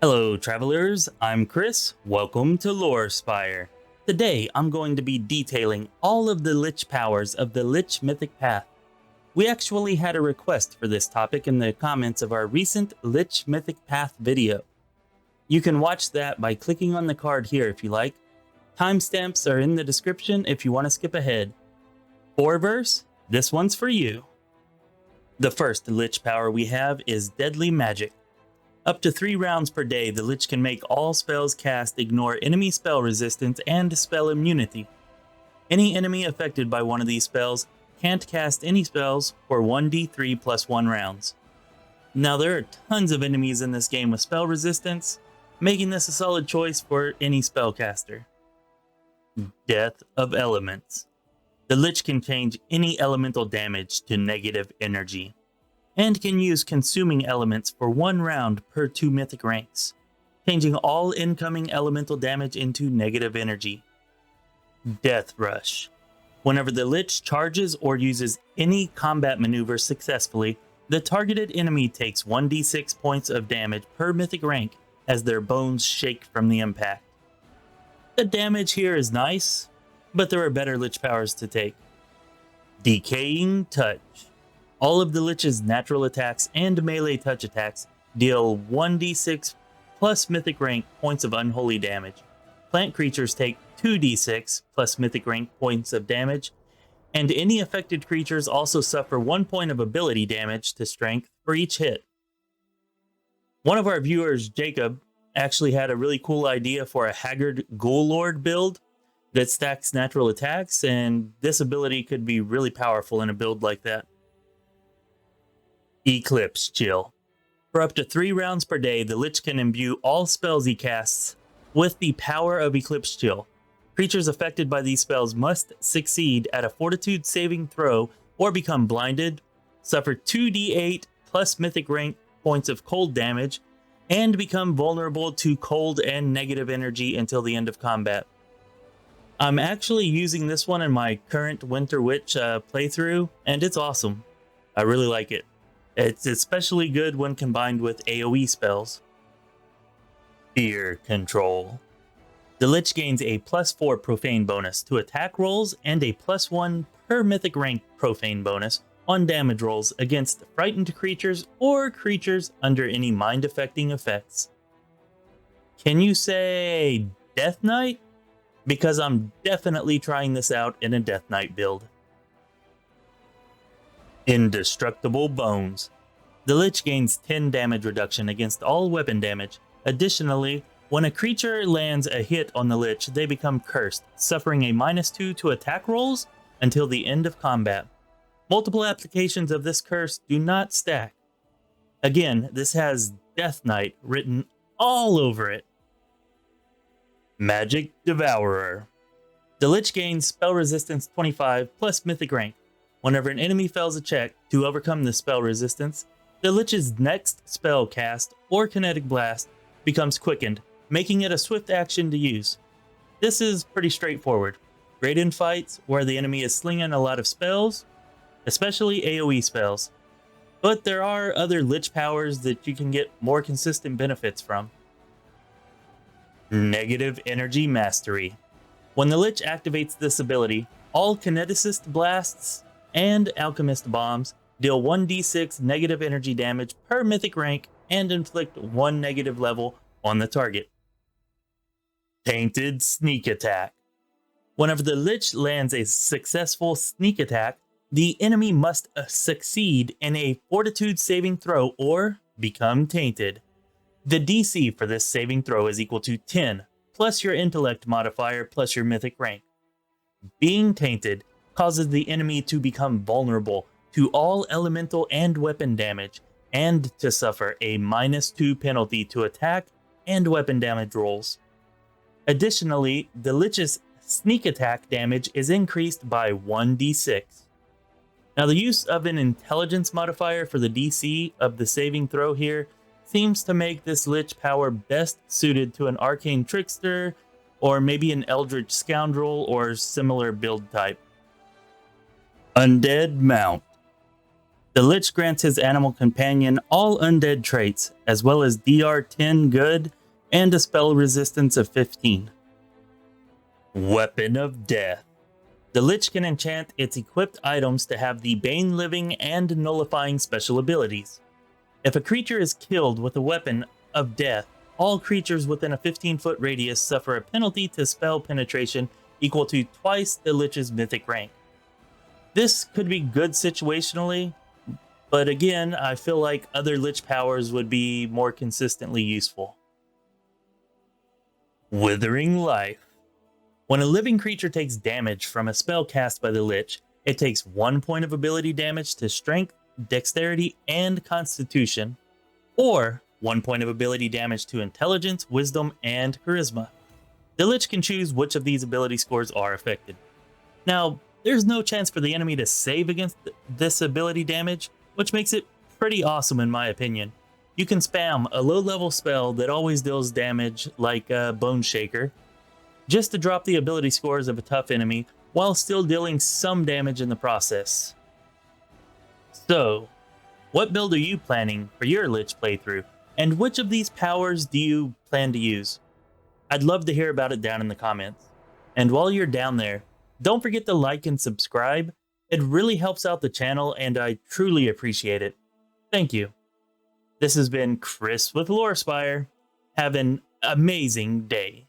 Hello travelers, I'm Chris, welcome to Lore Spire. Today I'm going to be detailing all of the Lich Powers of the Lich Mythic Path. We actually had a request for this topic in the comments of our recent Lich Mythic Path video. You can watch that by clicking on the card here if you like. Timestamps are in the description if you want to skip ahead. Verse, this one's for you. The first Lich power we have is Deadly Magic. Up to 3 rounds per day, the Lich can make all spells cast ignore enemy spell resistance and spell immunity. Any enemy affected by one of these spells can't cast any spells for 1d3 plus 1 rounds. Now there are tons of enemies in this game with spell resistance, making this a solid choice for any spellcaster. Death of Elements. The Lich can change any elemental damage to negative energy, and can use consuming elements for 1 round per 2 mythic ranks, changing all incoming elemental damage into negative energy. Death Rush. Whenever the Lich charges or uses any combat maneuver successfully, the targeted enemy takes 1d6 points of damage per mythic rank as their bones shake from the impact. The damage here is nice, but there are better Lich powers to take. Decaying Touch. All of the Lich's natural attacks and melee touch attacks deal 1d6 plus mythic rank points of unholy damage. Plant creatures take 2d6 plus mythic rank points of damage, and any affected creatures also suffer 1 point of ability damage to strength for each hit. One of our viewers, Jacob, actually had a really cool idea for a Haggard Ghoul Lord build that stacks natural attacks, and this ability could be really powerful in a build like that. Eclipse Chill. For up to 3 rounds per day, the Lich can imbue all spells he casts with the power of Eclipse Chill. Creatures affected by these spells must succeed at a Fortitude saving throw or become blinded, suffer 2d8 plus mythic rank points of cold damage, and become vulnerable to cold and negative energy until the end of combat. I'm actually using this one in my current Winter Witch playthrough, and it's awesome. I really like it. It's especially good when combined with AoE spells. Fear Control. The Lich gains a +4 profane bonus to attack rolls and a +1 per mythic rank profane bonus on damage rolls against frightened creatures or creatures under any mind-affecting effects. Can you say Death Knight? Because I'm definitely trying this out in a Death Knight build. Indestructible Bones. The Lich gains 10 damage reduction against all weapon damage. Additionally, when a creature lands a hit on the Lich, they become cursed, suffering a -2 to attack rolls until the end of combat. Multiple applications of this curse do not stack. Again, this has Death Knight written all over it. Magic Devourer. The Lich gains spell resistance 25 plus mythic rank. Whenever an enemy fails a check to overcome the spell resistance, the Lich's next spell cast or kinetic blast becomes quickened, making it a swift action to use. This is pretty straightforward. Great in fights where the enemy is slinging a lot of spells, especially AoE spells. But there are other Lich powers that you can get more consistent benefits from. Negative Energy Mastery. When the Lich activates this ability, all Kineticist blasts and Alchemist bombs deal 1d6 negative energy damage per mythic rank and inflict 1 negative level on the target. Tainted Sneak Attack. Whenever the Lich lands a successful sneak attack, the enemy must succeed in a Fortitude saving throw or become tainted. The DC for this saving throw is equal to 10 plus your intellect modifier plus your mythic rank. Being tainted causes the enemy to become vulnerable to all elemental and weapon damage, and to suffer a -2 penalty to attack and weapon damage rolls. Additionally, the Lich's sneak attack damage is increased by 1d6. Now, the use of an intelligence modifier for the DC of the saving throw here seems to make this Lich power best suited to an Arcane Trickster, or maybe an Eldritch Scoundrel or similar build type. Undead Mount. The Lich grants his animal companion all undead traits, as well as DR 10 good and a spell resistance of 15. Weapon of Death. The Lich can enchant its equipped items to have the Bane Living and Nullifying special abilities. If a creature is killed with a weapon of death, all creatures within a 15-foot radius suffer a penalty to spell penetration equal to twice the Lich's mythic rank. This could be good situationally, but again, I feel like other Lich powers would be more consistently useful. Withering Life. When a living creature takes damage from a spell cast by the Lich, it takes 1 point of ability damage to Strength, Dexterity, and Constitution, or 1 point of ability damage to Intelligence, Wisdom, and Charisma. The Lich can choose which of these ability scores are affected. Now, there's no chance for the enemy to save against this ability damage, which makes it pretty awesome in my opinion. You can spam a low-level spell that always deals damage, like Bone Shaker, just to drop the ability scores of a tough enemy while still dealing some damage in the process. So, what build are you planning for your Lich playthrough, and which of these powers do you plan to use? I'd love to hear about it down in the comments. And while you're down there, don't forget to like and subscribe. It really helps out the channel and I truly appreciate it. Thank you. This has been Chris with Lorespire. Have an amazing day.